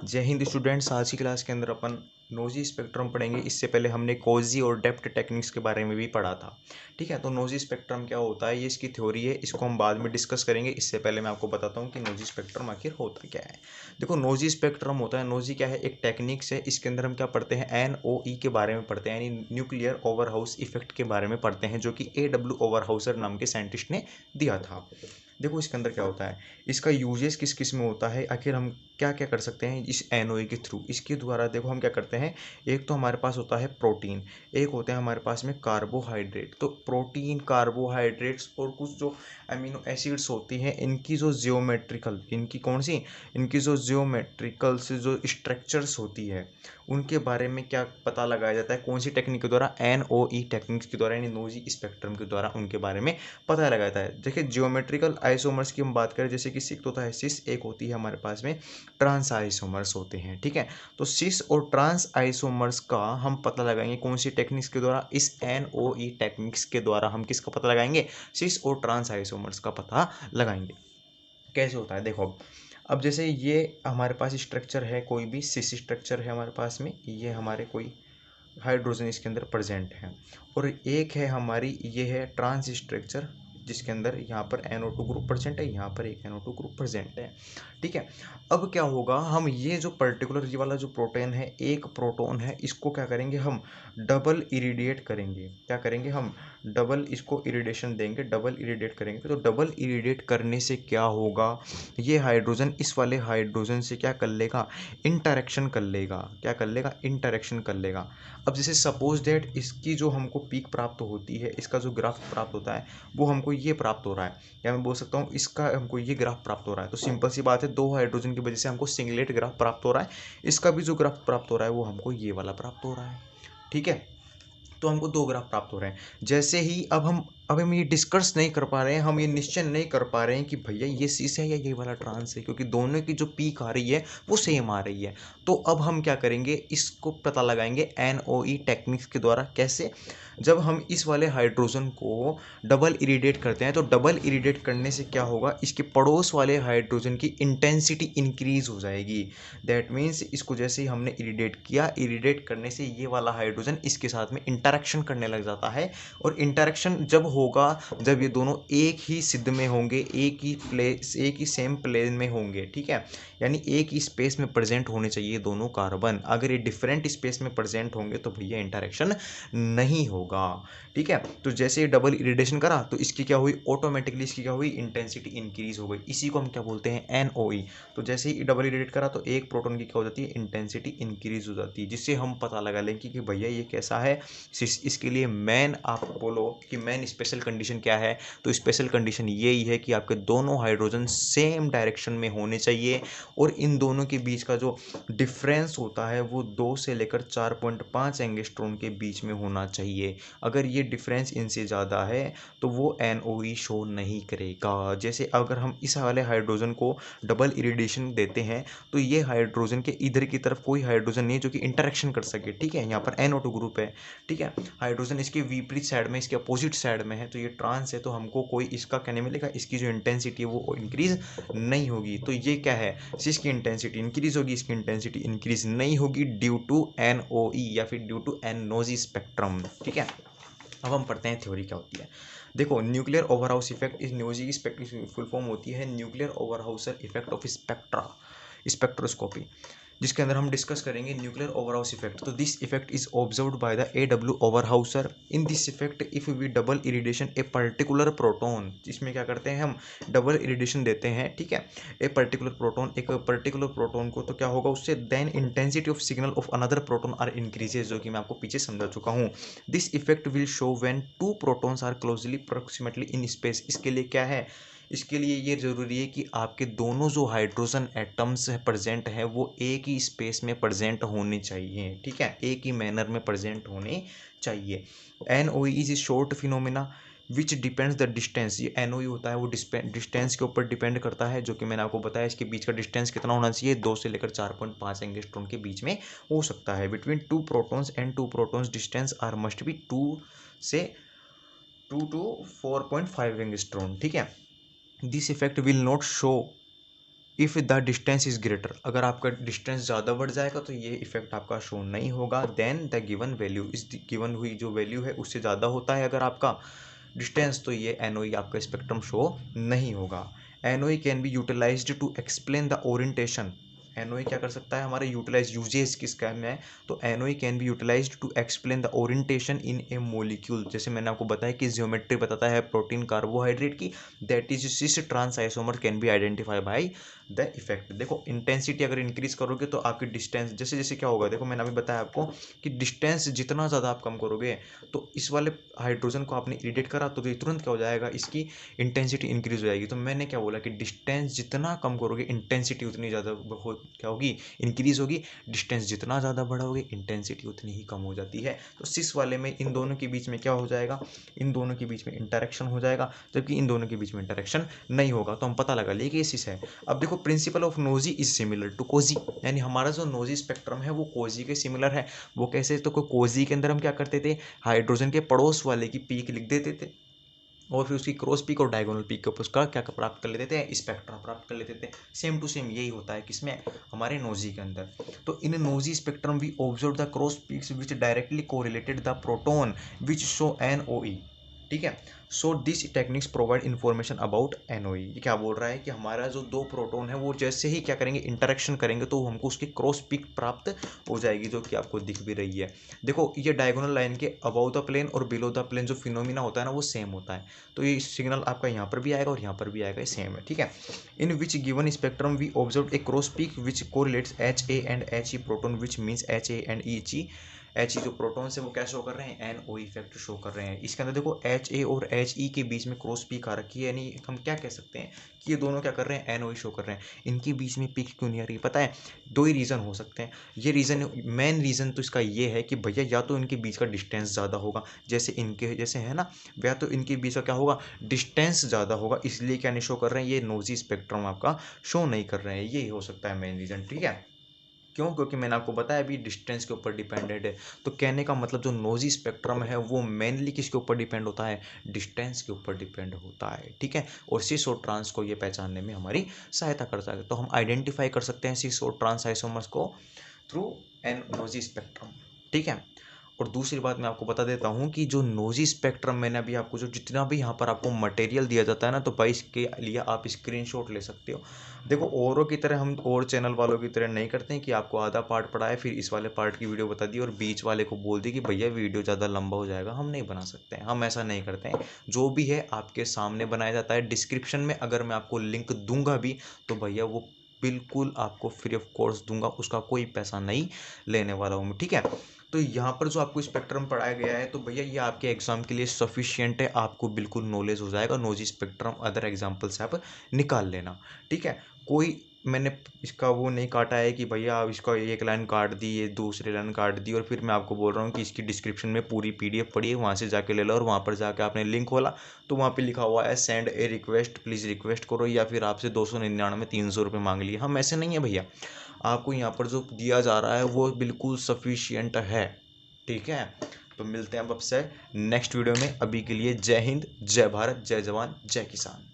जय हिंद स्टूडेंट्स। आज की क्लास के अंदर अपन नोजी स्पेक्ट्रम पढ़ेंगे। इससे पहले हमने कोजी और डेप्थ टेक्निक्स के बारे में भी पढ़ा था। ठीक है, तो नोजी स्पेक्ट्रम क्या होता है, ये इसकी थ्योरी है, इसको हम बाद में डिस्कस करेंगे। इससे पहले मैं आपको बताता हूँ कि नोजी स्पेक्ट्रम आखिर होता क्या है। देखो, नोजी स्पेक्ट्रम होता है, नोजी क्या है, एक टेक्निक्स है। इसके अंदर हम क्या पढ़ते हैं, NOE के बारे में पढ़ते हैं, यानी न्यूक्लियर ओवर हाउस इफेक्ट के बारे में पढ़ते हैं, जो कि AW ओवर हाउसर नाम के साइंटिस्ट ने दिया था। देखो, इसके अंदर क्या होता है, इसका यूजेस किस किस में होता है, आखिर हम क्या क्या कर सकते हैं इस NOE के थ्रू। इसके द्वारा देखो हम क्या करते हैं, एक तो हमारे पास होता है प्रोटीन, एक होते हैं हमारे पास में कार्बोहाइड्रेट। तो प्रोटीन, कार्बोहाइड्रेट्स और कुछ जो अमीनो एसिड्स होती हैं, इनकी जो जियोमेट्रिकल, इनकी कौन सी, इनकी जो जियोमेट्रिकल से जो स्ट्रक्चर्स होती है, उनके बारे में क्या पता लगाया जाता है, कौन सी टेक्निक के द्वारा, NOE टेक्निक्स के द्वारा, यानी नोजी स्पेक्ट्रम के द्वारा उनके बारे में पता लगाता है। देखिए, जियोमेट्रिकल आइसोमर्स की हम बात करें, जैसे कि सिक होता है सिस, एक होती है हमारे पास में ट्रांस आइसोमर्स होते हैं। ठीक है, तो सिस और ट्रांस आइसोमर्स का हम पता लगाएंगे कौन सी टेक्निक्स के द्वारा, इस NOE टेक्निक्स के द्वारा हम किसका पता लगाएंगे, सिस और ट्रांस आइसोमर्स का पता लगाएंगे। कैसे होता है, देखो अब जैसे ये हमारे पास स्ट्रक्चर है, कोई भी सिस स्ट्रक्चर है हमारे पास में, ये हमारे कोई हाइड्रोजन इसके अंदर प्रेजेंट है, और एक है हमारी, ये है ट्रांस स्ट्रक्चर, जिसके अंदर यहाँ पर NO2 ग्रुप प्रेजेंट है, यहाँ पर एक NO2 ग्रुप प्रेजेंट है। ठीक है, अब क्या होगा, हम ये जो पर्टिकुलर ये वाला जो प्रोटोन है, एक प्रोटोन है, इसको क्या करेंगे, हम डबल इरिडिएट करेंगे। क्या करेंगे, हम डबल इसको इरिडेशन देंगे, डबल इरिडिएट करेंगे। तो डबल इरिडिएट करने से क्या होगा, ये हाइड्रोजन इस वाले हाइड्रोजन से क्या कर लेगा, इंटरेक्शन कर लेगा। क्या कर लेगा, इंटरेक्शन कर लेगा। अब जैसे सपोज दैट इसकी जो हमको पीक प्राप्त होती है, इसका जो ग्राफ प्राप्त होता है, वो हमको ये प्राप्त हो रहा है, या मैं बोल सकता हूँ इसका हमको ये ग्राफ प्राप्त हो रहा है। तो सिंपल सी बात है, दो हाइड्रोजन की वजह से हमको सिंगलेट ग्राफ प्राप्त हो रहा है। इसका भी जो ग्राफ प्राप्त हो रहा है, वो हमको ये वाला प्राप्त हो रहा है। ठीक है, तो हमको दो ग्राफ प्राप्त हो रहे हैं। जैसे ही अब हम ये डिस्कस नहीं कर पा रहे हैं, हम ये निश्चय नहीं कर पा रहे हैं कि भैया ये सीस है या ये वाला ट्रांस है, क्योंकि दोनों की जो पीक आ रही है वो सेम आ रही है। तो अब हम क्या करेंगे, इसको पता लगाएंगे NOE टेक्निक्स के द्वारा। कैसे, जब हम इस वाले हाइड्रोजन को डबल इरिडेट करते हैं, तो डबल इरिडेट करने से क्या होगा, इसके पड़ोस वाले हाइड्रोजन की इंटेंसिटी इंक्रीज हो जाएगी। दैट मीन्स इसको जैसे ही हमने इरिडेट किया, इरिडेट करने से ये वाला हाइड्रोजन इसके साथ में इंटरेक्शन करने लग जाता है। और इंटरेक्शन जब होगा, जब ये दोनों एक ही सिद्ध में होंगे, एक ही प्लेस, एक ही सेम प्लेन में होंगे। ठीक है, यानी एक ही स्पेस में प्रेजेंट होने चाहिए दोनों कार्बन। अगर ये डिफरेंट स्पेस में प्रेजेंट होंगे तो भैया इंटरेक्शन नहीं होगा। ठीक है, तो जैसे ये डबल इरिडेशन करा, तो इसकी क्या हुई, ऑटोमेटिकली इसकी क्या हुई, इंटेंसिटी इंक्रीज हो गई। इसी को हम क्या बोलते हैं, NOE। तो जैसे ही डबल इरिडेट करा, तो एक प्रोटॉन की क्या हो जाती है, इंटेंसिटी इंक्रीज हो जाती है, जिससे हम पता लगा लें कि भैया ये कैसा है। इसके लिए मेन आप बोलो कि मेन स्पेशल कंडीशन क्या है, तो स्पेशल कंडीशन यही है कि आपके दोनों हाइड्रोजन सेम डायरेक्शन में होने चाहिए, और इन दोनों के बीच का जो डिफरेंस होता है वो 2 से लेकर 4.5 एंगस्ट्रॉन के बीच में होना चाहिए। अगर ये डिफरेंस इनसे ज़्यादा है तो वो NOE शो नहीं करेगा। जैसे अगर हम इस वाले हाइड्रोजन को डबल इरिडेशन देते हैं, तो ये हाइड्रोजन के इधर की तरफ कोई हाइड्रोजन नहीं है जो कि इंटरेक्शन कर सके। ठीक है, यहाँ पर NO2 ग्रुप है। ठीक है, हाइड्रोजन इसके विपरीत साइड में, इसके अपोजिट साइड में है, तो ये ट्रांस है, तो हमको कोई इसका कहने मिलेगा, इसकी जो इंटेंसिटी है वो इंक्रीज नहीं होगी। तो ये क्या है, इसकी इंटेंसिटी इंक्रीज होगी, इसकी इंटेंसिटी इंक्रीज नहीं होगी ड्यू टू NOE या फिर ड्यू टू NOG स्पेक्ट्रम। ठीक है, अब हम पढ़ते हैं थ्योरी क्या होती है। देखो, न्यूक्लियर ओवरहाउस इफेक्ट इस न्यूजी की फुल फॉर्म होती है nuclear Overhauser effect of spectra, spectroscopy, जिसके अंदर हम डिस्कस करेंगे न्यूक्लियर ओवरहाउस इफेक्ट। तो this effect is observed by the AW Overhauser. In this effect if we double irradiation a particular proton, इसमें क्या करते हैं, हम डबल इरिडेशन देते हैं। ठीक है, एक पर्टिकुलर प्रोटोन को, तो क्या होगा उससे, then intensity of signal of another proton are increases, जो कि मैं आपको पीछे समझा चुका हूँ। This effect will show when two protons are closely approximately in space. इसके लिए क्या है, इसके लिए ये ज़रूरी है कि आपके दोनों जो हाइड्रोजन एटम्स प्रेजेंट है वो एक ही स्पेस में प्रेजेंट होने चाहिए। ठीक है, एक ही मैनर में प्रेजेंट होने चाहिए। NOE is a short phenomena which depends the distance. ये NOE होता है वो डिस्टेंस के ऊपर डिपेंड करता है, जो कि मैंने आपको बताया। इसके बीच का डिस्टेंस कितना होना चाहिए, 2 से लेकर 4.5 एंगस्ट्रॉन के बीच में हो सकता है। Between two protons and two protons distance are must be 2 to 4.5 angstrom. ठीक है, this effect will not show if the distance is greater, अगर आपका डिस्टेंस ज़्यादा बढ़ जाएगा तो ये इफेक्ट आपका शो नहीं होगा। देन द गिवन वैल्यू, इस गिवन हुई जो वैल्यू है उससे ज़्यादा होता है अगर आपका डिस्टेंस, तो ये एनओई आपका स्पेक्ट्रम शो नहीं होगा। NOE can be utilised to explain the orientation, NOE क्या कर सकता है हमारे यूटिलाइज यूजेस किसका में है, तो NOE can be utilised to explain the orientation in a molecule, जैसे मैंने आपको बताया कि ज्योमेट्री बताता है प्रोटीन कार्बोहाइड्रेट की, that is cis trans isomer can be identify by the effect. देखो इंटेंसिटी अगर इंक्रीज करोगे तो आपकी डिस्टेंस, जैसे जैसे क्या होगा, देखो मैंने अभी बताया आपको कि डिस्टेंस जितना ज़्यादा आप कम करोगे तो इस वाले हाइड्रोजन को आपने इरिटेट करा तो तुरंत क्या हो जाएगा, इसकी इंटेंसिटी इंक्रीज हो जाएगी। तो मैंने क्या बोला कि डिस्टेंस जितना कम करोगे इंटेंसिटी उतनी ज़्यादा क्या होगी, इंक्रीज होगी। डिस्टेंस जितना ज़्यादा बढ़ाओगे इंटेंसिटी उतनी ही कम हो जाती है। तो सिस वाले में इन दोनों के बीच में क्या हो जाएगा, इन दोनों के बीच में इंटरेक्शन हो जाएगा, जबकि इन दोनों के बीच में इंटरेक्शन नहीं होगा। तो हम पता लगा लिए कि ये सिस है। अब देखो principle of NOESY is similar to COSY, यानी हमारा जो नोजी स्पेक्ट्रम है वो कोजी के सिमिलर है। वो कैसे, तो कोजी के अंदर हम क्या करते थे, हाइड्रोजन के पड़ोस वाले की पीक लिख देते थे और फिर उसकी क्रॉस पीक और डायगोनल पीक के ऊपर उसका क्या प्राप्त कर लेते थे, स्पेक्ट्रा प्राप्त कर लेते थे। सेम टू सेम यही होता है किसमें, हमारे नोजी के अंदर। तो in NOESY spectrum we observe the cross peaks which directly correlated the proton which show NOE, ठीक है। So this techniques provide information about NOE. ये क्या बोल रहा है कि हमारा जो दो प्रोटोन है वो जैसे ही क्या करेंगे, इंटरेक्शन करेंगे तो हमको उसकी क्रॉस पीक प्राप्त हो जाएगी, जो कि आपको दिख भी रही है। देखो ये डायगोनल लाइन के अबाउ द प्लेन और बिलो द प्लेन जो फिनोमिना होता है ना वो सेम होता है। तो ये सिग्नल आपका यहाँ पर भी आएगा और यहाँ पर भी आएगा, सेम है, ठीक है। In which given spectrum we observe a cross peak which correlates H A and H E proton which means H A and H E. H E जो प्रोटॉन्स है वो क्या शो कर रहे हैं, एन ओ इफेक्ट शो कर रहे हैं। इसके अंदर देखो एच ए और एच ई के बीच में क्रॉस पीक आ रखी है, यानी हम क्या कह सकते हैं कि ये दोनों क्या कर रहे हैं, एन ओ शो कर रहे हैं। इनके बीच में पीक क्यों नहीं आ रही, पता है, दो ही रीज़न हो सकते हैं। ये रीज़न, मेन रीज़न तो इसका ये है कि भैया या तो इनके बीच का डिस्टेंस ज़्यादा होगा, जैसे इनके जैसे है ना, या तो इनके बीच का क्या होगा, डिस्टेंस ज़्यादा होगा, इसलिए क्या नहीं शो कर रहे हैं, ये नोजी स्पेक्ट्रम आपका शो नहीं कर रहे हैं। ये हो सकता है मेन रीज़न, ठीक है। क्यों, क्योंकि मैंने आपको बताया अभी डिस्टेंस के ऊपर डिपेंडेंट है। तो कहने का मतलब जो नोजी स्पेक्ट्रम है वो मेनली किसके ऊपर डिपेंड होता है, डिस्टेंस के ऊपर डिपेंड होता है, ठीक है। और सिस और ट्रांस को ये पहचानने में हमारी सहायता करता है। तो हम आइडेंटिफाई कर सकते हैं सिस और ट्रांस आइसोमर्स को थ्रू एन नोजी स्पेक्ट्रम, ठीक है। और दूसरी बात मैं आपको बता देता हूँ कि जो नोजी स्पेक्ट्रम, मैंने अभी आपको जो जितना भी यहाँ पर आपको मटेरियल दिया जाता है ना, तो भाई इसके लिए आप स्क्रीनशॉट ले सकते हो। देखो औरों की तरह हम और चैनल वालों की तरह नहीं करते हैं कि आपको आधा पार्ट पढ़ाए फिर इस वाले पार्ट की वीडियो बता दी और बीच वाले को बोल दी कि भैया वीडियो ज़्यादा लंबा हो जाएगा। हम नहीं बना सकते हैं, हम ऐसा नहीं करते हैं। जो भी है आपके सामने बनाया जाता है। डिस्क्रिप्शन में अगर मैं आपको लिंक दूंगा भी तो भैया वो बिल्कुल आपको फ्री ऑफ कोर्स दूंगा, उसका कोई पैसा नहीं लेने वाला हूँ मैं, ठीक है। तो यहाँ पर जो आपको स्पेक्ट्रम पढ़ाया गया है तो भैया ये आपके एग्जाम के लिए सफिशियंट है, आपको बिल्कुल नॉलेज हो जाएगा। नोजी स्पेक्ट्रम अदर एग्जाम्पल से आप निकाल लेना, ठीक है। कोई मैंने इसका वो नहीं काटा है कि भैया आप इसका एक लाइन काट दी, ये दूसरी लाइन काट दी और फिर मैं आपको बोल रहा हूँ कि इसकी डिस्क्रिप्शन में पूरी पीडीएफ पढ़िए, वहाँ से जाके ले लो और वहाँ पर जाके आपने लिंक खोला तो वहाँ पे लिखा हुआ है send A request, please request करो, या फिर आपसे 299 300 रुपये मांग लिए। हम ऐसे नहीं है भैया, आपको यहाँ पर जो दिया जा रहा है वो बिल्कुल सफिशियंट है, ठीक है। तो मिलते हैं अब आपसे नेक्स्ट वीडियो में। अभी के लिए जय हिंद, जय भारत, जय जवान, जय किसान।